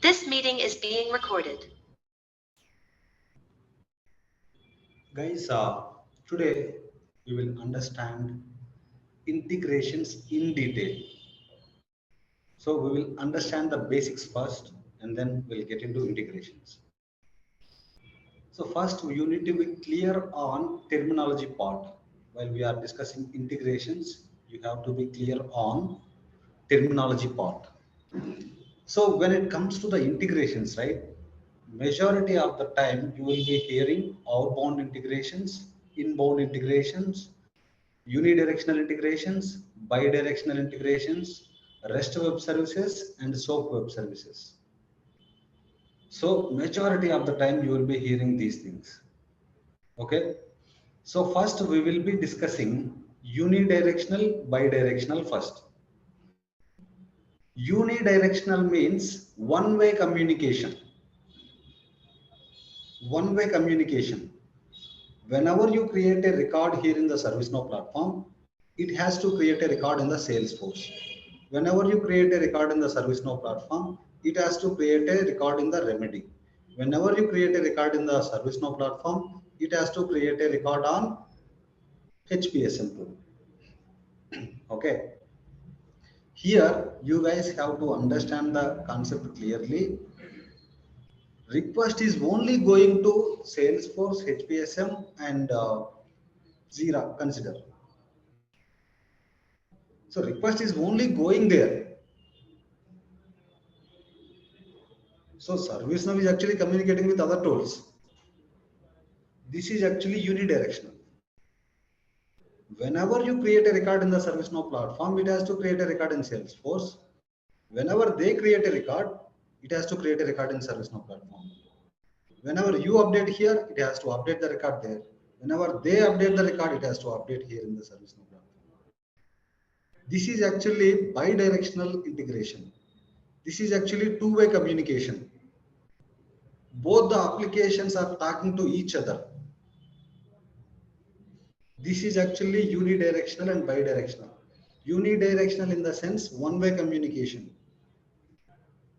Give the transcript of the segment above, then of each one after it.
This meeting is being recorded. Guys, today we will understand integrations in detail. So we will understand the basics first and then we'll get into integrations. So first you need to be clear on terminology part. While we are discussing integrations, you have to be clear on terminology part. So when it comes to the integrations, right, majority of the time you will be hearing outbound integrations, inbound integrations, unidirectional integrations, bidirectional integrations, REST web services, and SOAP web services. So majority of the time you will be hearing these things. Okay. So first we will be discussing unidirectional, bidirectional first. Unidirectional means one-way communication. One-way communication. Whenever you create a record here in the ServiceNow platform, it has to create a record in the Salesforce. Whenever you create a record in the ServiceNow platform, it has to create a record in the Remedy. Whenever you create a record in the ServiceNow platform, it has to create a record on HPSM tool. Okay. Here, you guys have to understand the concept clearly. Request is only going to Salesforce, HPSM, and Jira. Consider. So request is only going there. So ServiceNow is actually communicating with other tools. This is actually unidirectional. Whenever you create a record in the ServiceNow platform, it has to create a record in Salesforce. Whenever they create a record, it has to create a record in ServiceNow platform. Whenever you update here, it has to update the record there. Whenever they update the record, it has to update here in the ServiceNow platform. This is actually bidirectional integration. This is actually two-way communication. Both the applications are talking to each other. This is actually unidirectional and bidirectional. Unidirectional in the sense one-way communication,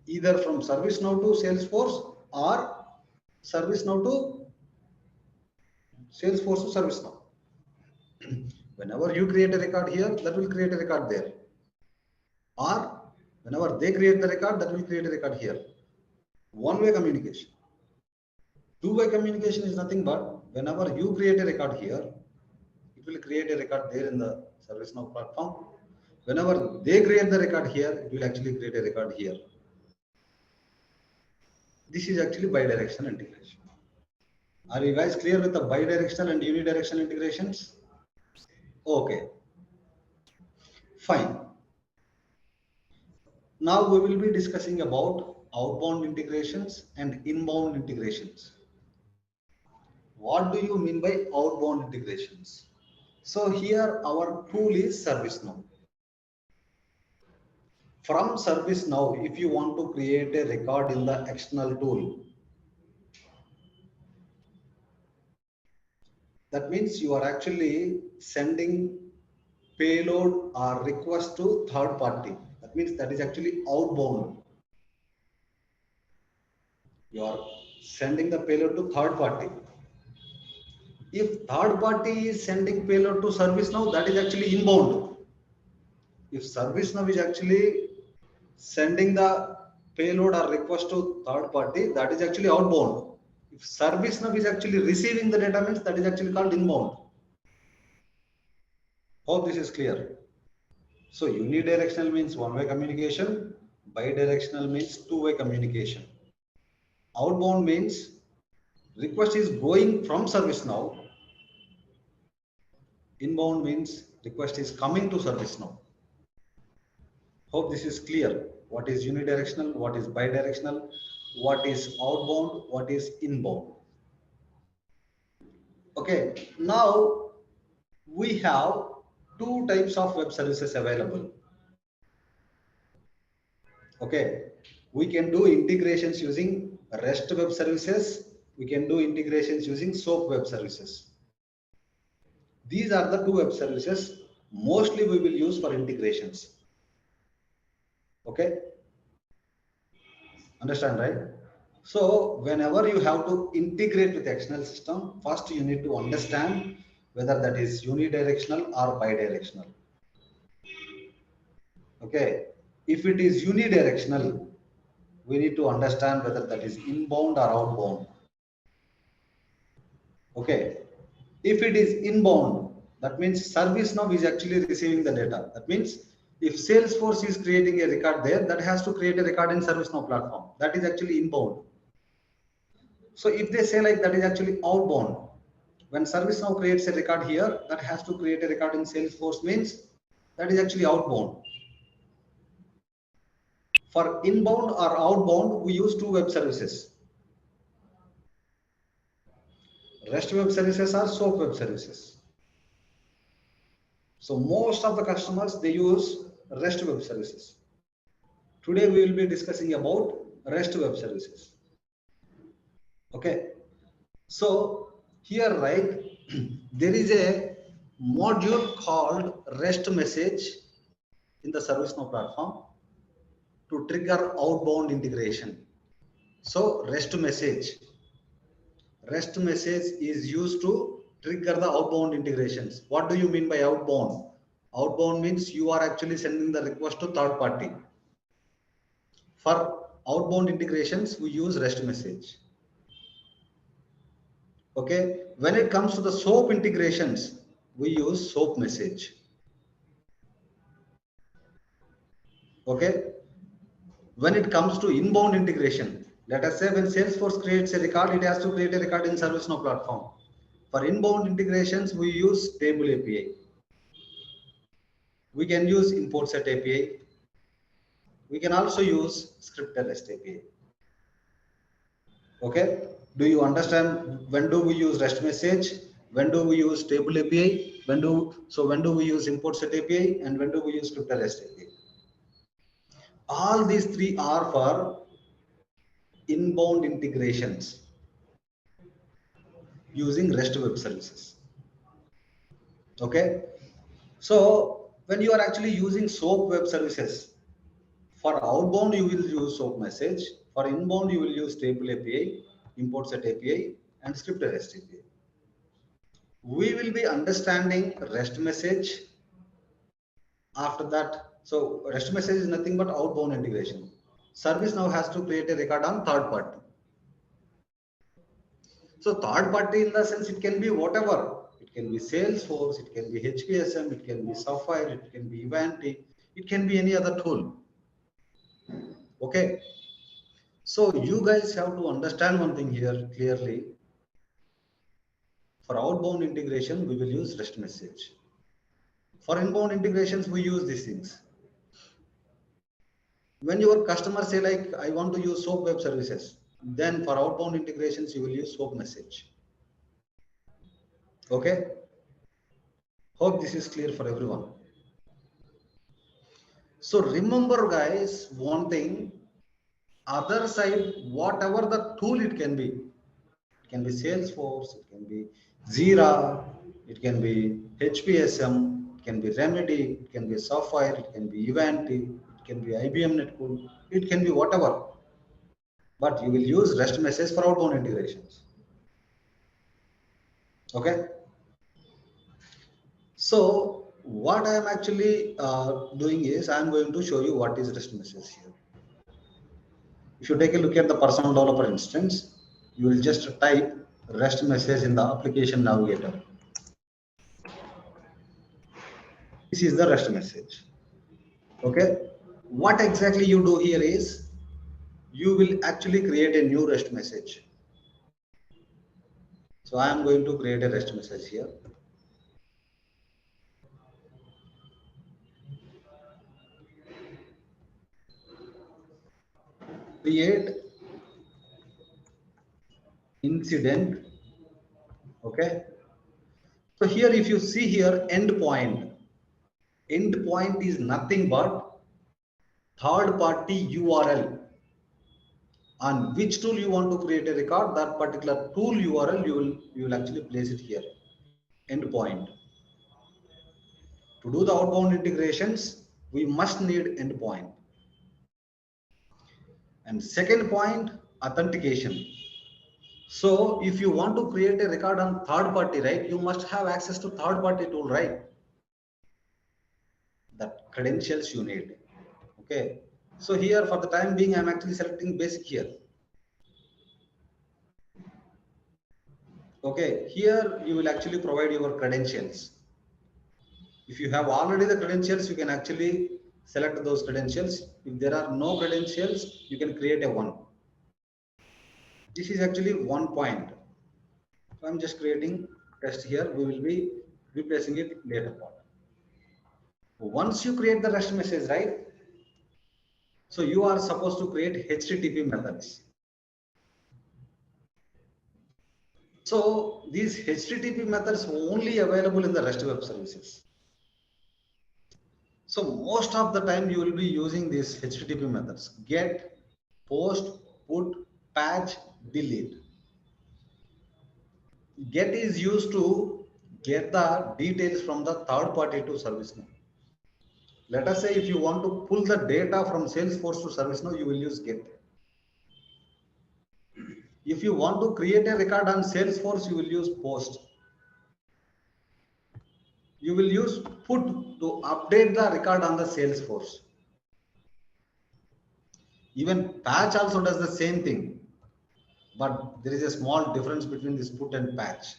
either from ServiceNow to Salesforce or ServiceNow to Salesforce to ServiceNow. Whenever you create a record here, that will create a record there. Or whenever they create the record, that will create a record here. One-way communication. Two-way communication is nothing but whenever you create a record here, it will create a record there in the ServiceNow platform. Whenever they create the record here, it will actually create a record here. This is actually bidirectional integration. Are you guys clear with the bidirectional and unidirectional integrations? Okay. Fine. Now we will be discussing about outbound integrations and inbound integrations. What do you mean by outbound integrations? So here our tool is ServiceNow. From ServiceNow, if you want to create a record in the external tool, that means you are actually sending payload or request to third party. That means that is actually outbound. You are sending the payload to third party. If third party is sending payload to ServiceNow, that is actually inbound. If ServiceNow is actually sending the payload or request to third party, that is actually outbound. If ServiceNow is actually receiving the data, means that is actually called inbound. Hope this is clear. So unidirectional means one-way communication, bidirectional means two-way communication. Outbound means request is going from ServiceNow. Inbound means request is coming to ServiceNow. Hope this is clear. What is unidirectional, what is bidirectional, what is outbound, what is inbound. Okay, now we have two types of web services available. Okay, we can do integrations using REST web services. We can do integrations using SOAP web services. These are the two web services mostly we will use for integrations. Okay. Understand, right? So whenever you have to integrate with external system, first you need to understand whether that is unidirectional or bidirectional. Okay. If it is unidirectional, we need to understand whether that is inbound or outbound. Okay. If it is inbound, that means ServiceNow is actually receiving the data. That means if Salesforce is creating a record there, that has to create a record in ServiceNow platform. That is actually inbound. So if they say like that is actually outbound, when ServiceNow creates a record here, that has to create a record in Salesforce means that is actually outbound. For inbound or outbound, we use two web services. REST web services are SOAP web services. So most of the customers, they use REST web services. Today we will be discussing about REST web services. Okay. So here, right, there is a module called REST message in the ServiceNow platform to trigger outbound integration. So REST message is used to trigger the outbound integrations. What do you mean by outbound? Outbound means you are actually sending the request to third party. For outbound integrations, we use REST message. Okay. When it comes to the SOAP integrations, we use SOAP message. Okay. When it comes to inbound integration, let us say when Salesforce creates a record, it has to create a record in ServiceNow platform. For inbound integrations, we use table API. We can use import set API. We can also use script REST API. Okay. Do you understand when do we use REST message? When do we use table API? When do we use import set API? And when do we use script REST API? All these three are for inbound integrations using REST web services. Okay. So when you are actually using SOAP web services, for outbound you will use SOAP message. For inbound you will use table API, import set API, and script REST API. We will be understanding REST message after that. So REST message is nothing but outbound integration. ServiceNow has to create a record on third party. So third party in the sense it can be whatever. It can be Salesforce, it can be HPSM, it can be Sapphire, it can be Ivanti, it can be any other tool. Okay. So you guys have to understand one thing here clearly. For outbound integration, we will use REST message. For inbound integrations, we use these things. When your customer say like, I want to use SOAP web services, then for outbound integrations, you will use SOAP message. Okay. Hope this is clear for everyone. So remember guys, one thing, other side, whatever the tool it can be Salesforce, it can be Jira, it can be HPSM, it can be Remedy, it can be Sapphire, it can be Ivanti, it can be IBM Netcool, it can be whatever. But you will use REST message for outbound integrations. Okay. So what I am actually doing is I am going to show you what is REST message here. If you take a look at the personal developer instance, you will just type REST message in the application navigator. This is the REST message. Okay. What exactly you do here is you will actually create a new REST message. So I am going to create a REST message here. Create incident. Okay. So here, if you see here, endpoint is nothing but third party URL. On which tool you want to create a record, that particular tool URL you will actually place it here. Endpoint. To do the outbound integrations, we must need endpoint. And second point, authentication. So if you want to create a record on third party, right, you must have access to third party tool, right? That credentials you need. Okay. So here for the time being, I'm actually selecting basic here. Okay. Here you will actually provide your credentials. If you have already the credentials, you can actually select those credentials. If there are no credentials, you can create a one. This is actually one point. So I'm just creating test here. We will be replacing it later part. Once you create the REST message, right? So you are supposed to create HTTP methods. So these HTTP methods are only available in the REST web services. So most of the time you will be using these HTTP methods: get, post, put, patch, delete. Get is used to get the details from the third party to ServiceNow. Let us say if you want to pull the data from Salesforce to ServiceNow, you will use get. If you want to create a record on Salesforce, you will use post. You will use put to update the record on the Salesforce. Even patch also does the same thing, but there is a small difference between this put and patch.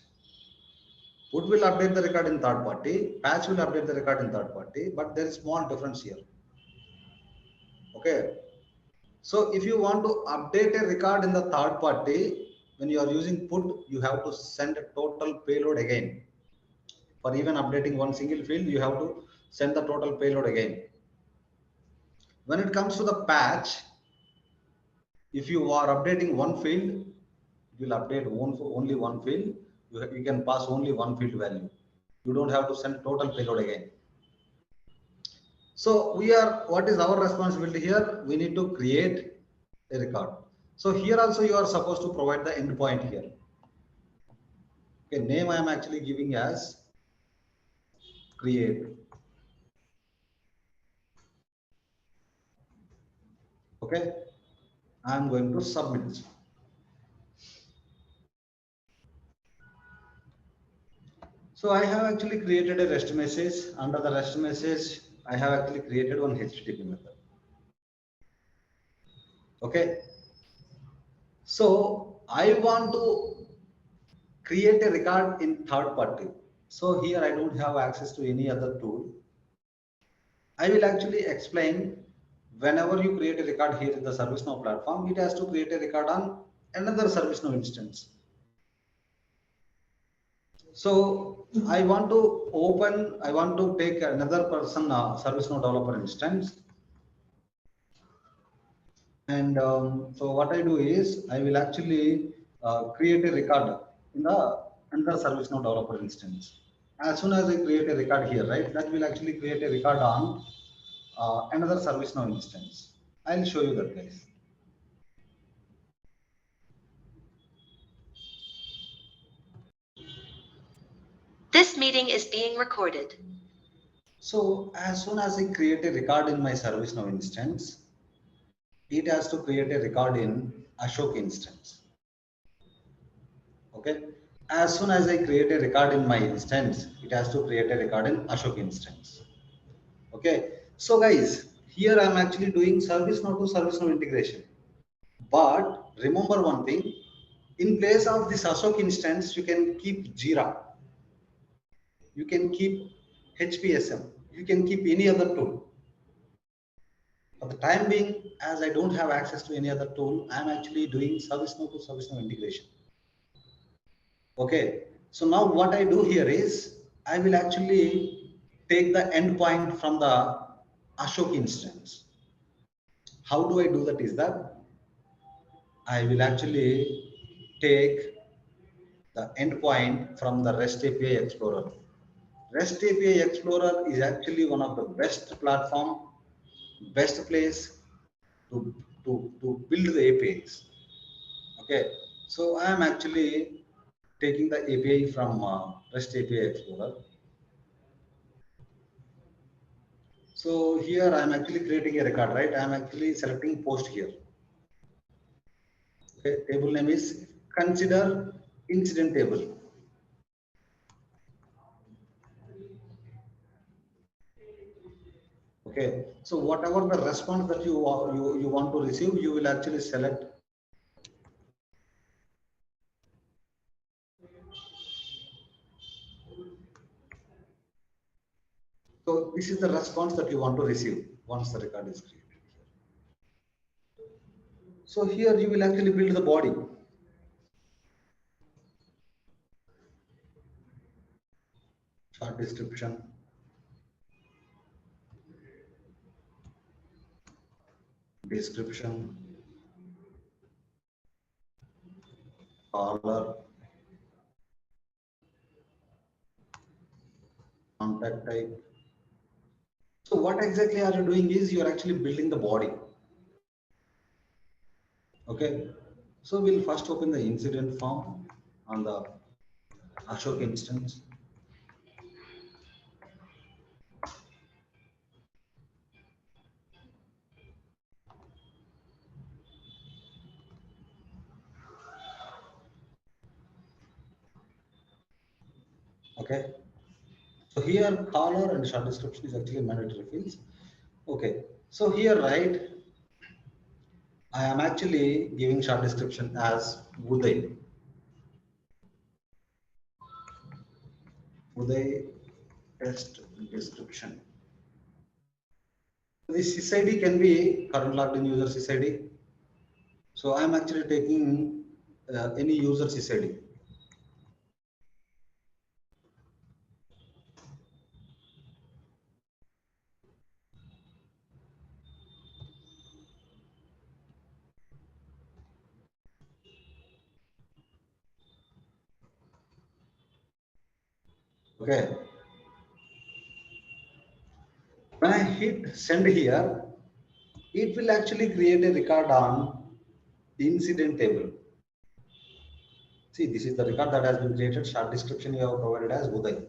Put will update the record in third party, patch will update the record in third party, but there is small difference here. Okay. So if you want to update a record in the third party, when you are using put, you have to send a total payload again. For even updating one single field, you have to send the total payload again. When it comes to the patch, if you are updating one field, it will update only one field. You can pass only one field value. You don't have to send total payload again. So what is our responsibility here? We need to create a record. So here also you are supposed to provide the endpoint here. Okay, name I am actually giving as create. Okay, I am going to submit. So I have actually created a REST message. Under the REST message, I have actually created one HTTP method. Okay. So I want to create a record in third party. So here I don't have access to any other tool. I will actually explain whenever you create a record here in the ServiceNow platform, it has to create a record on another ServiceNow instance. So I want to take another person ServiceNow developer instance. And so what I do is I will actually create a record in the under ServiceNow developer instance. As soon as I create a record here, right, that will actually create a record on another ServiceNow instance. I'll show you that, guys. This meeting is being recorded. So as soon as I create a record in my ServiceNow instance, it has to create a record in Ashok instance. Okay. As soon as I create a record in my instance, it has to create a record in Ashok instance. Okay. So guys, here I'm actually doing ServiceNow to ServiceNow integration. But remember one thing, in place of this Ashok instance, you can keep Jira. You can keep HPSM. You can keep any other tool. For the time being, as I don't have access to any other tool, I'm actually doing ServiceNow to ServiceNow integration. Okay, so now what I do here is I will actually take the endpoint from the Ashok instance. How do I do that is that I will actually take the endpoint from the REST API Explorer. REST API Explorer is actually one of the best platform, best place to build the APIs. Okay, so I am actually taking the API from REST API Explorer. So here I am actually creating a record, right? I am actually selecting post here. Okay, table name is consider incident table. Okay, so whatever the response that you want to receive, you will actually select. So this is the response that you want to receive once the record is created. So here you will actually build the body. Short description, description, color, contact type. So what exactly are you doing is you are actually building the body. Okay, so we'll first open the incident form on the Ashok instance. Okay, so here color and short description is actually mandatory fields. Okay, so here right, I am actually giving short description as Uday. Uday test description. This SysID can be current logged in user SysID. So I am actually taking any user SysID. Okay. When I hit send here, it will actually create a record on incident table. See, this is the record that has been created. Short description you have provided as Uday.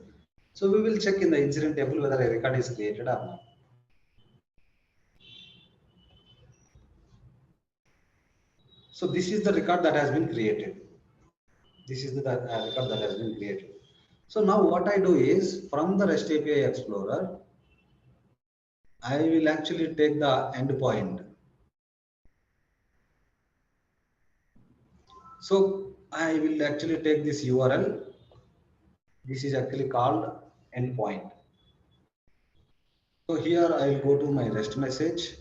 So we will check in the incident table whether a record is created or not. So this is the record that has been created. This is the record that has been created. So now what I do is from the REST API Explorer, I will actually take the endpoint. So I will actually take this URL. This is actually called endpoint. So here I will go to my REST message.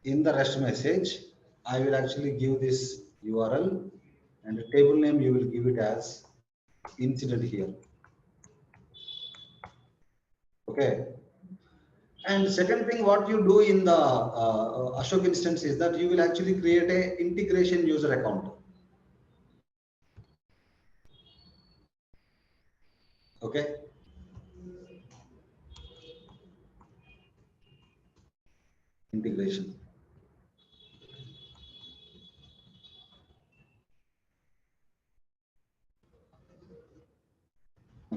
In the REST message, I will actually give this URL and the table name you will give it as incident here. Okay. And second thing, what you do in the Ashok instance is that you will actually create a integration user account. Okay. Integration.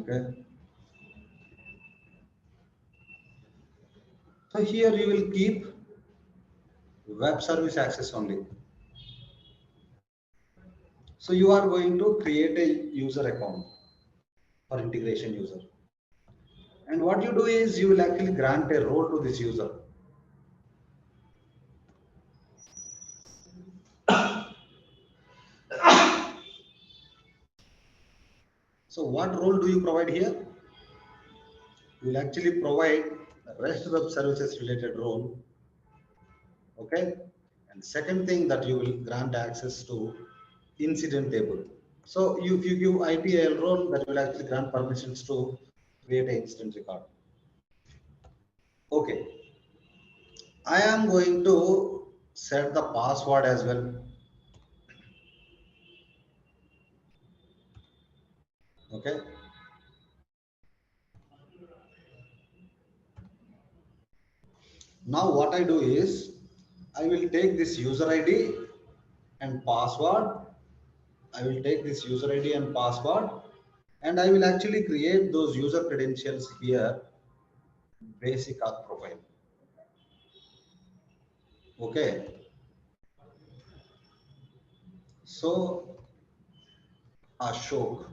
Okay. So here you will keep web service access only. So you are going to create a user account for integration user. And what you do is you will actually grant a role to this user. So what role do you provide here? You will actually provide the REST web services related role. Okay. And second thing that you will grant access to incident table. So if you give ITIL role, that will actually grant permissions to create an incident record. Okay. I am going to set the password as well. Okay. Now what I do is I will take this user ID and password. I will take this user ID and password and I will actually create those user credentials here, basic auth profile. Okay. So Ashok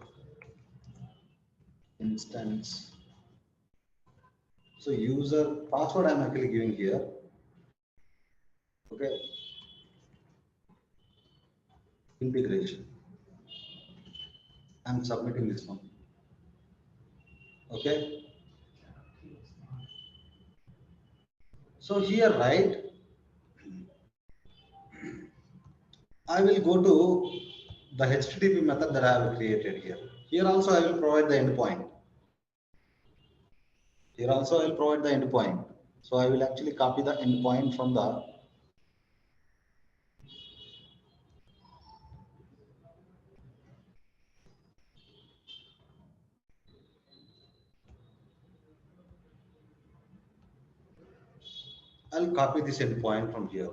instance. So user password I'm actually giving here. Okay. Integration. I'm submitting this one. Okay. So here, right, I will go to the HTTP method that I have created here. Here also I will provide the endpoint. Here also I will provide the endpoint. So I will actually copy the endpoint from the I'll copy this endpoint from here.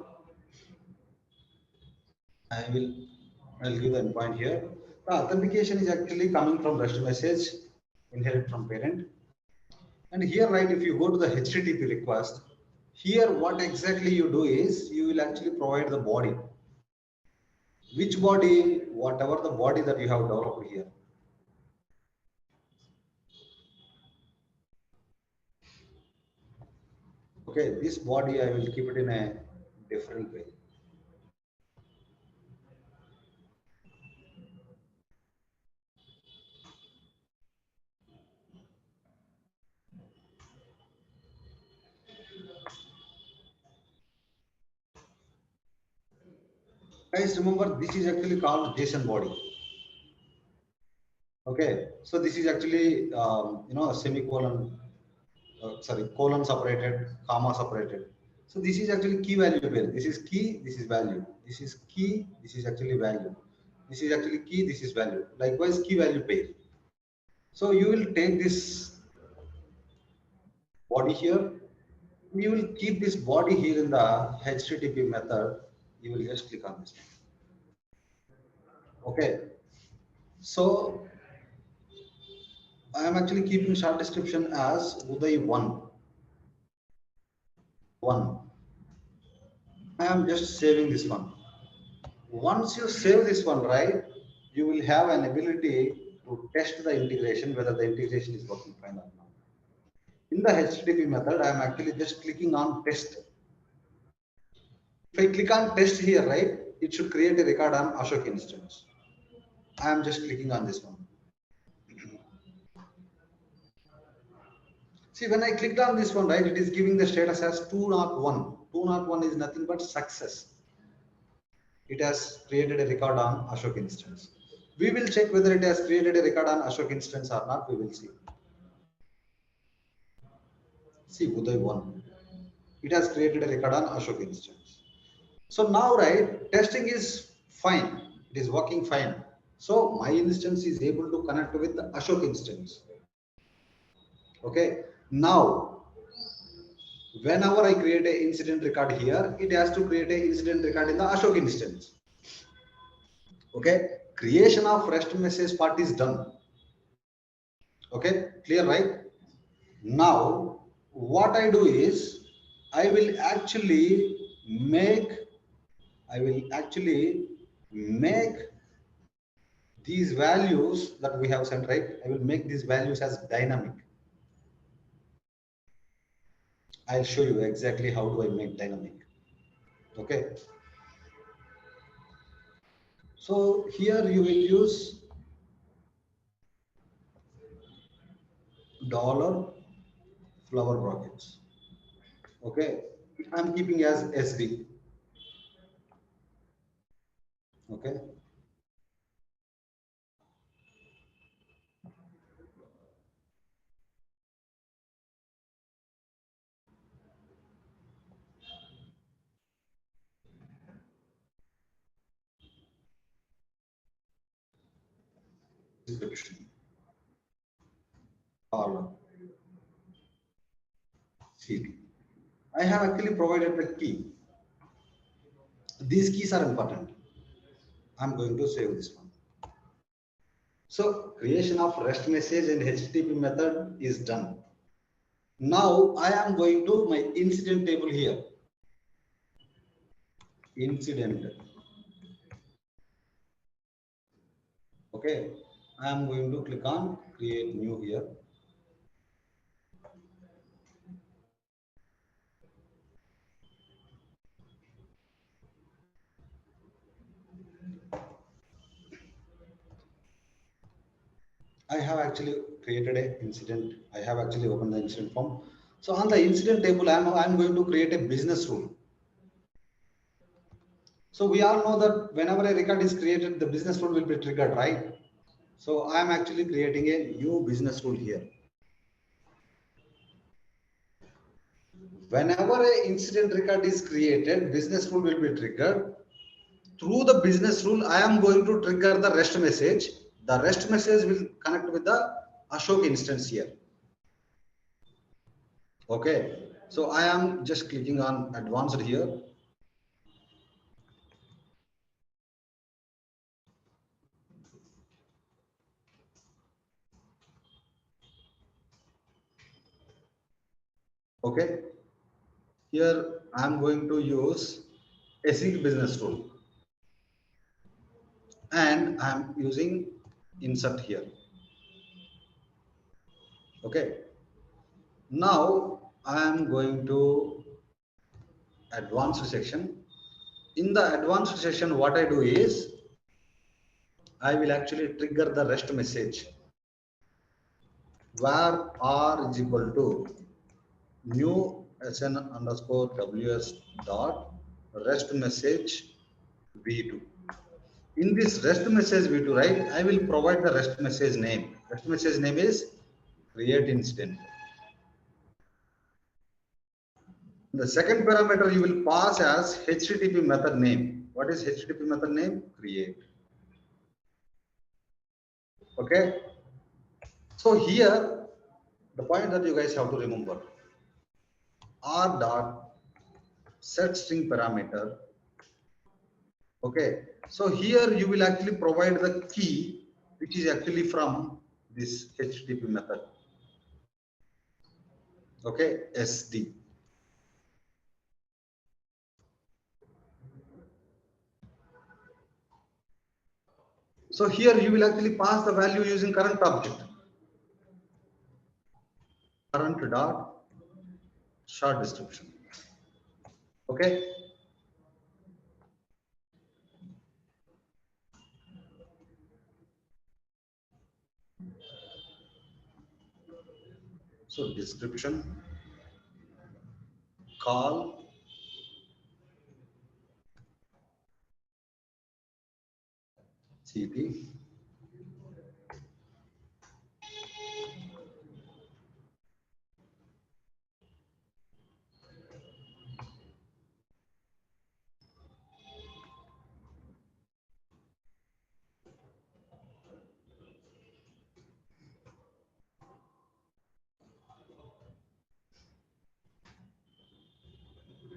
I'll give the endpoint here. The authentication is actually coming from REST message, inherit from parent. And here, right, if you go to the HTTP request, here what exactly you do is you will actually provide the body. Which body? Whatever the body that you have developed here. Okay, this body I will keep it in a different way. Guys, remember this is actually called JSON body. Okay, so this is actually a semicolon, colon separated, comma separated. So this is actually key value pair. This is key, this is value. This is key, this is actually value. This is actually key, this is value. Likewise, key value pair. So you will take this body here. You will keep this body here in the HTTP method. You will just click on this one. Okay. So I am actually keeping short description as Uday 1. 1. I am just saving this one. Once you save this one, right, you will have an ability to test the integration, whether the integration is working fine or not. In the HTTP method, I am actually just clicking on test. If I click on test here, right, it should create a record on Ashok instance. I am just clicking on this one. See, when I clicked on this one, right, it is giving the status as 201. 201 is nothing but success. It has created a record on Ashok instance. We will check whether it has created a record on Ashok instance or not. We will see. See, Uday 1. It has created a record on Ashok instance. So now, right, testing is fine. It is working fine. So my instance is able to connect with the Ashok instance. Okay. Now, whenever I create an incident record here, it has to create an incident record in the Ashok instance. Okay. Creation of REST message part is done. Okay. Clear, right? Now, what I do is I will actually make these values that we have sent, right? I will make these values as dynamic. I'll show you exactly how do I make dynamic. Okay. So here you will use dollar flower brackets. Okay. I'm keeping as SD. Okay. Description. Dollar. CD. I have actually provided the key. These keys are important. I'm going to save this one. So creation of REST message and HTTP method is done. Now I am going to my incident table here. Incident. Okay, I am going to click on create new here. I have actually created an incident. I have actually opened the incident form. So on the incident table, I'm going to create a business rule. So we all know that whenever a record is created, the business rule will be triggered, right? So I am actually creating a new business rule here. Whenever an incident record is created, business rule will be triggered. Through the business rule, I am going to trigger the REST message. The REST message will connect with the Ashok instance here. Okay, so I am just clicking on advanced here. Okay, here I am going to use ASIC business rule and I am using insert here. Okay, now I am going to advanced section. In the advanced section, what I do is I will actually trigger the REST message where R is equal to new sn underscore ws dot REST message v2. In this REST message v2, right, I will provide the REST message name. REST message name is create incident. The second parameter you will pass as HTTP method name. What is HTTP method name? Create. Okay. So here, the point that you guys have to remember, r dot set string parameter. Okay. So here you will actually provide the key, which is actually from this HTTP method. Okay. SD. So here you will actually pass the value using current object. Current dot short description. Okay. So description, call, CP.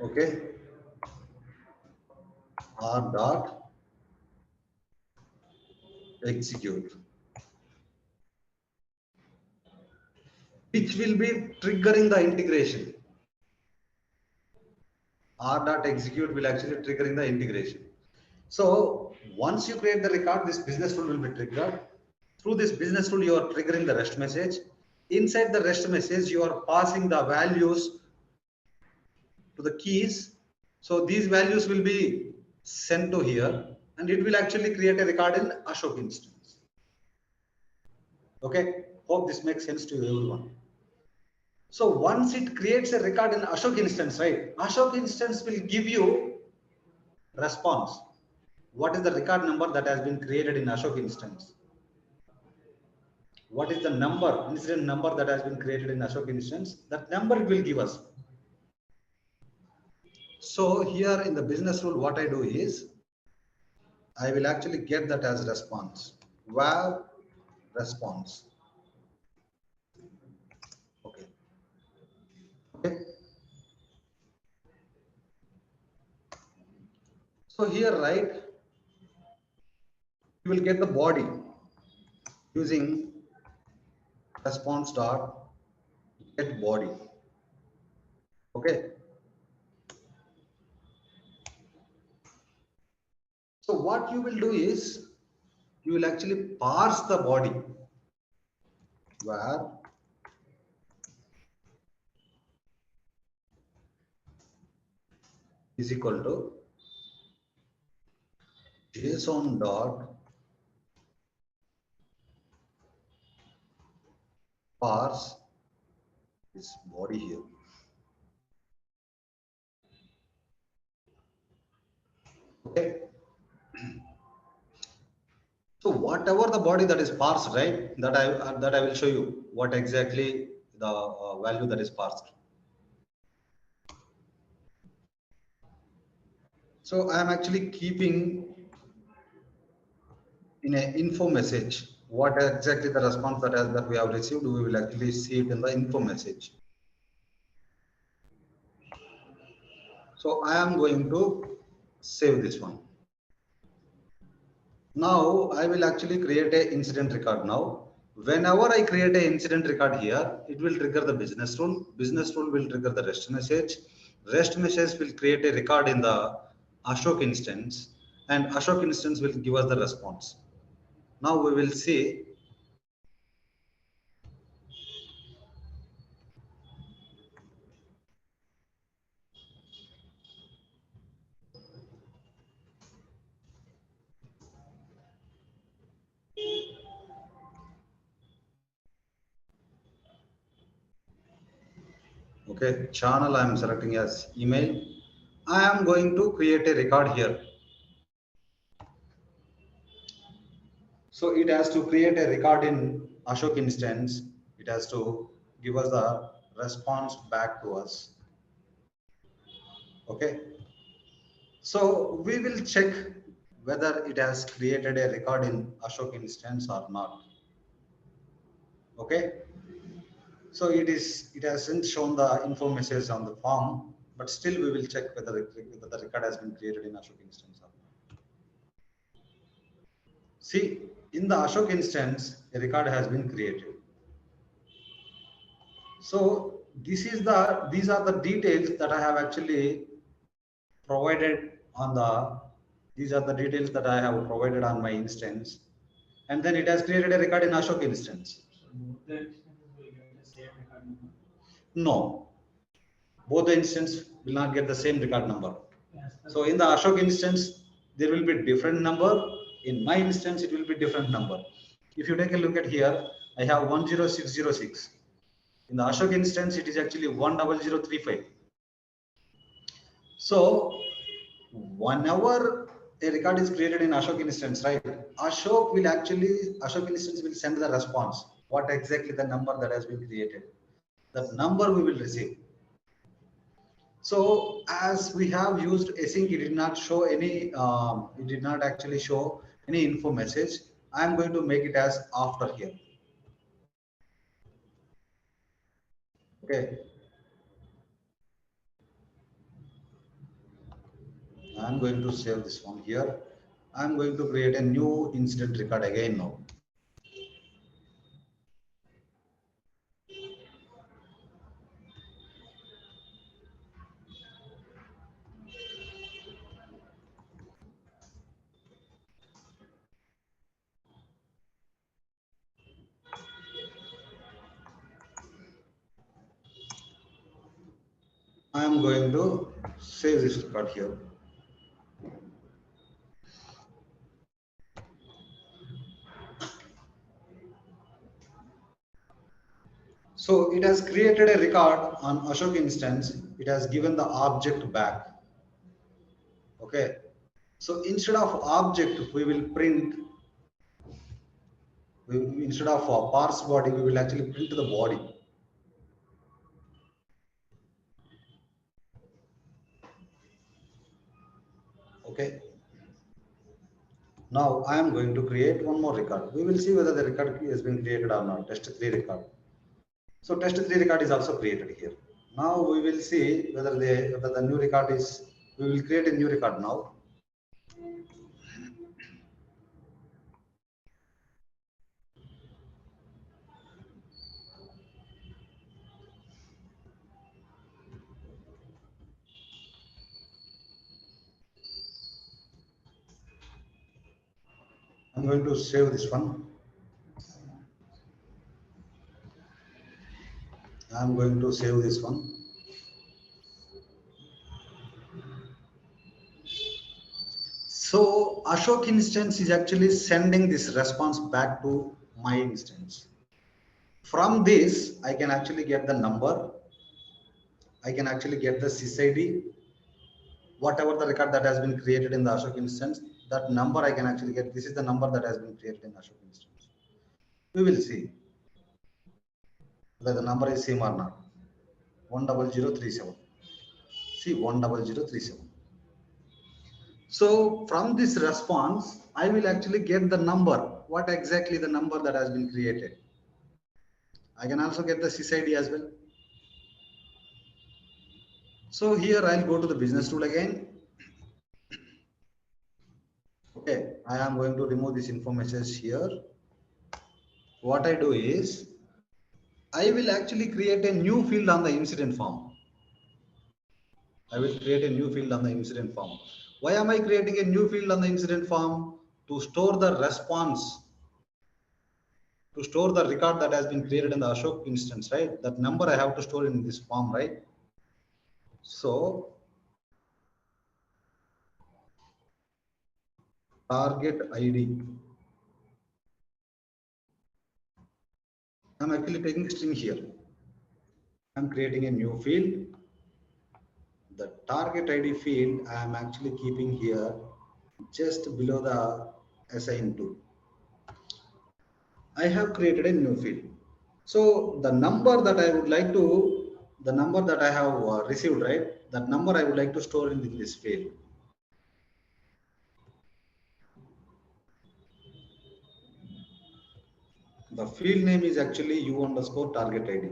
Okay. R dot execute, which will be triggering the integration. R dot execute will actually triggering the integration. So once you create the record, this business rule will be triggered. Through this business rule, you are triggering the REST message. Inside the REST message, you are passing the values to the keys. So these values will be sent to here and it will actually create a record in Ashok instance. Okay, hope this makes sense to everyone. So once it creates a record in Ashok instance, right? Ashok instance will give you response. What is the record number that has been created in Ashok instance? What is the number, incident number that has been created in Ashok instance? That number it will give us. So here in the business rule, what I do is I will actually get that as response. Var response. Okay. Okay. So here, right, you will get the body using response dot get body. Okay. So what you will do is you will actually parse the body where is equal to JSON dot parse this body here. Okay. So whatever the body that is parsed, right? That I will show you what exactly the value that is parsed. So I am actually keeping in an info message what exactly the response that we have received. We will actually see it in the info message. So I am going to save this one. Now I will actually create a incident record. Now whenever I create a incident record here, it will trigger the business rule. Business rule will trigger the REST message. REST message will create a record in the Ashok instance, and Ashok instance will give us the response. Now we will see. Okay, channel I am selecting as email. I am going to create a record here. So it has to create a record in Ashok instance. It has to give us the response back to us. Okay. So we will check whether it has created a record in Ashok instance or not. Okay. So it hasn't shown the info message on the form, but still we will check whether the record has been created in Ashok instance or not. See, in the Ashok instance, a record has been created. So these are the details that I have actually provided on these are the details that I have provided on my instance, and then it has created a record in Ashok instance. No, both the instance will not get the same record number. So in the Ashok instance, there will be different number. In my instance, it will be different number. If you take a look at here, I have 10606. In the Ashok instance, it is actually 10035. So whenever a record is created in Ashok instance, right? Ashok instance will send the response. What exactly the number that has been created? That number we will receive. So as we have used async, it did not show any. It did not actually show any info message. I am going to make it as after here. Okay. I'm going to save this one here. I'm going to create a new incident record again now. I am going to save this record here. So it has created a record on Ashok instance. It has given the object back. Okay. So instead of object, we will print. Instead of a parse body, we will actually print the body. Okay. Now I am going to create one more record. We will see whether the record has been created or not. Test 3 record. So test 3 record is also created here. Now we will see whether the new record is. We will create a new record now. I'm I'm going to save this one. I'm going to save this one. So Ashok instance is actually sending this response back to my instance. From this, I can actually get the number. I can actually get the SysID, whatever the record that has been created in the Ashok instance, that number I can actually get. This is the number that has been created in Ashok instance. We will see whether the number is same or not. 10037. See, 10037. So from this response, I will actually get the number. What exactly the number that has been created? I can also get the SysID as well. So here I'll go to the business tool again. Okay, I am going to remove this information here. What I do is, I will actually create a new field on the incident form. I will create a new field on the incident form. Why am I creating a new field on the incident form? To store the response, to store the record that has been created in the Ashok instance, right? That number I have to store in this form, right? So target ID. I'm actually taking string here. I'm creating a new field. The target ID field I am actually keeping here just below the assign to. I have created a new field. So the number that I would like to, the number that I have received, right? That number I would like to store in this field. The field name is actually u underscore target ID.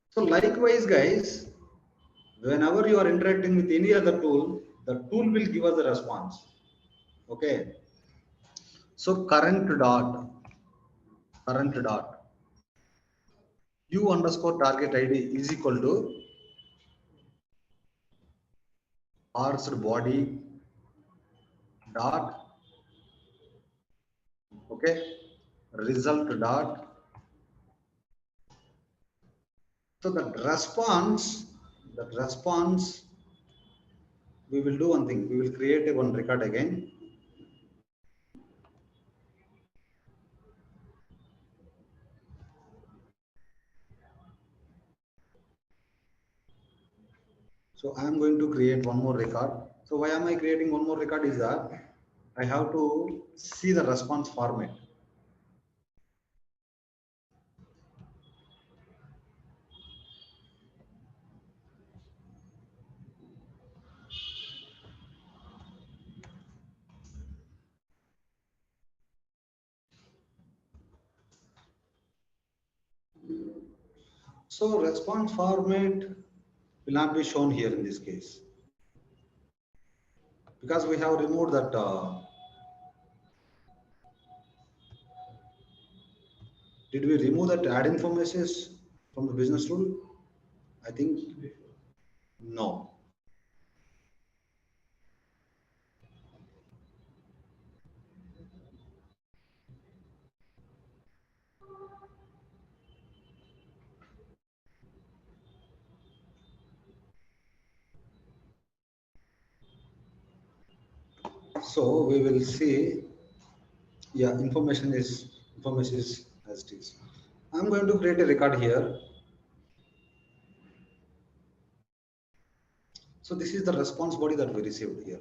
So likewise, guys, whenever you are interacting with any other tool, the tool will give us a response. Okay. So current dot u underscore target ID is equal to parsed body dot, okay, result dot. So that response, we will do one thing. We will create a one record again. So I am going to create one more record. So why am I creating one more record is that I have to see the response format. So response format will not be shown here in this case because we have removed that. Did we remove that add information from the business tool? I think no. So we will see. Yeah, information is as it is. I'm going to create a record here. So this is the response body that we received here.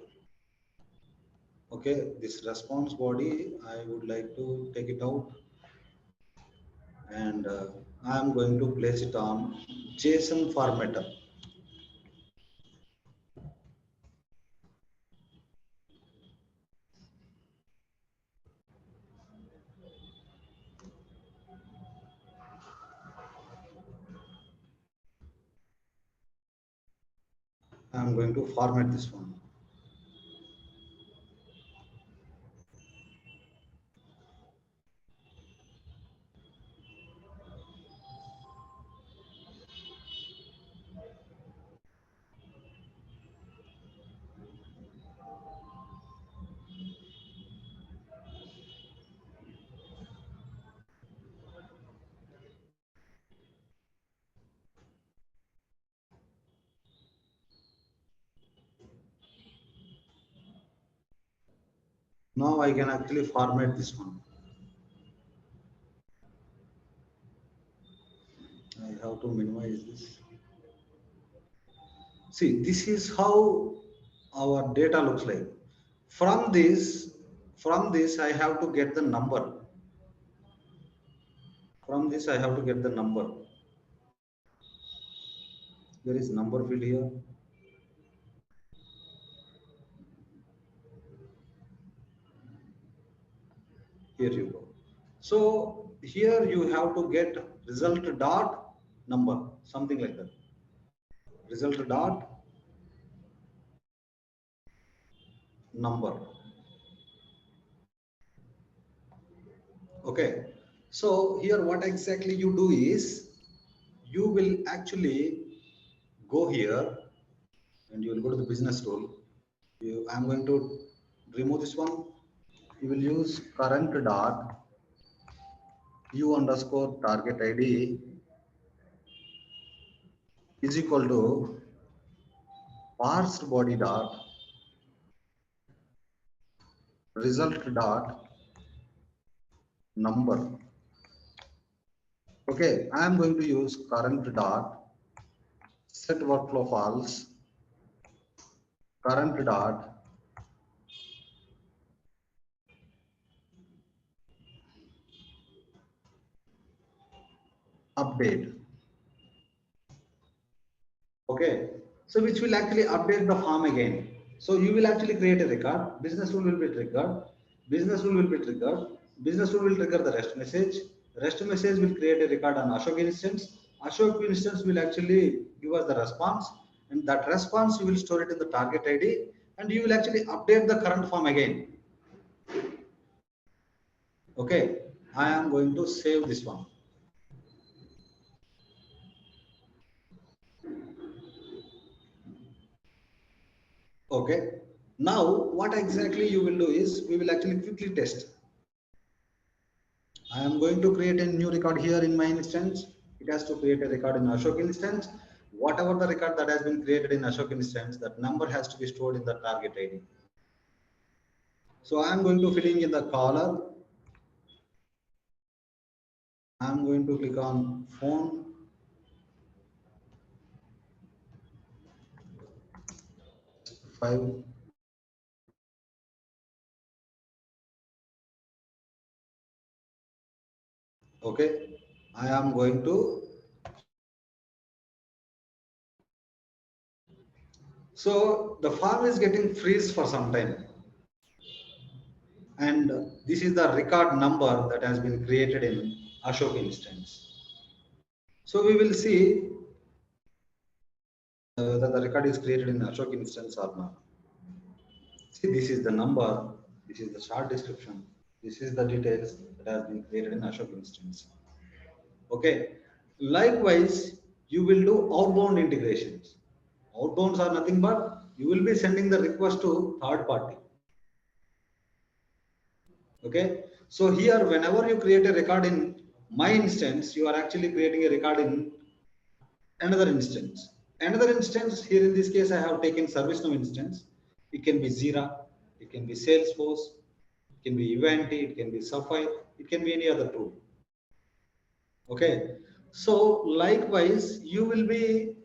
Okay, this response body, I would like to take it out and I'm going to place it on JSON formatter. I'm going to format this one. Now I can actually format this one. I have to minimize this. See, this is how our data looks like. From this, I have to get the number. From this, I have to get the number. There is number field here. Here you go. So here you have to get result dot number, something like that. Result dot number. Okay. So here what exactly you do is you will actually go here and you will go to the business rule. I'm going to remove this one. You will use current dot u underscore target ID is equal to parsed body dot result dot number. Okay, I am going to use current dot set workflow false current dot update. Okay, so which will actually update the form again. So you will actually create a record, business rule will be triggered, business rule will be triggered, business rule will trigger the rest message will create a record on Ashok instance. Ashok instance will actually give us the response, and that response you will store it in the target ID, and you will actually update the current form again. Okay, I am going to save this one. Okay, now what exactly you will do is we will actually quickly test. I am going to create a new record here in my instance. It has to create a record in Ashok instance. Whatever the record that has been created in Ashok instance, that number has to be stored in the target ID. So I am going to filling in the caller. I am going to click on phone. Five. Okay. I am going to. So the form is getting freeze for some time. And this is the record number that has been created in Ashok instance. So we will see that the record is created in Ashok instance or not. See, this is the number, this is the short description, this is the details that has been created in Ashok instance. Okay. Likewise, you will do outbound integrations. Outbounds are nothing but you will be sending the request to third party. Okay. So here, whenever you create a record in my instance, you are actually creating a record in another instance. Another instance here in this case, I have taken ServiceNow instance. It can be Jira, it can be Salesforce, it can be Ivanti, it can be Sapphire, it can be any other tool. Okay. So likewise, you will be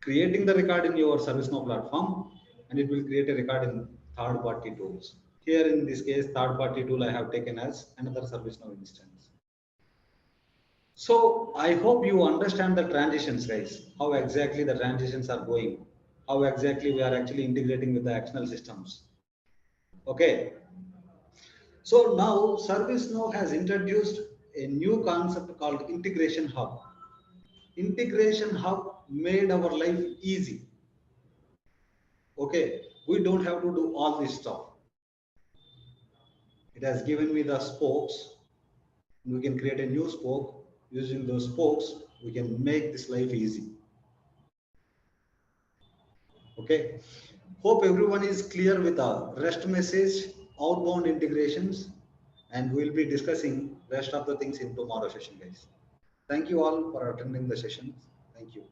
creating the record in your ServiceNow platform, and it will create a record in third-party tools. Here in this case, third-party tool I have taken as another ServiceNow instance. So I hope you understand the transitions, guys, how exactly the transitions are going, how exactly we are actually integrating with the external systems. Okay. So now ServiceNow has introduced a new concept called Integration Hub. Integration Hub made our life easy. Okay, we don't have to do all this stuff. It has given me the spokes. We can create a new spoke. Using those spokes, we can make this life easy. Okay, hope everyone is clear with the REST message, outbound integrations, and we'll be discussing rest of the things in tomorrow's session, guys. Thank you all for attending the session. Thank you.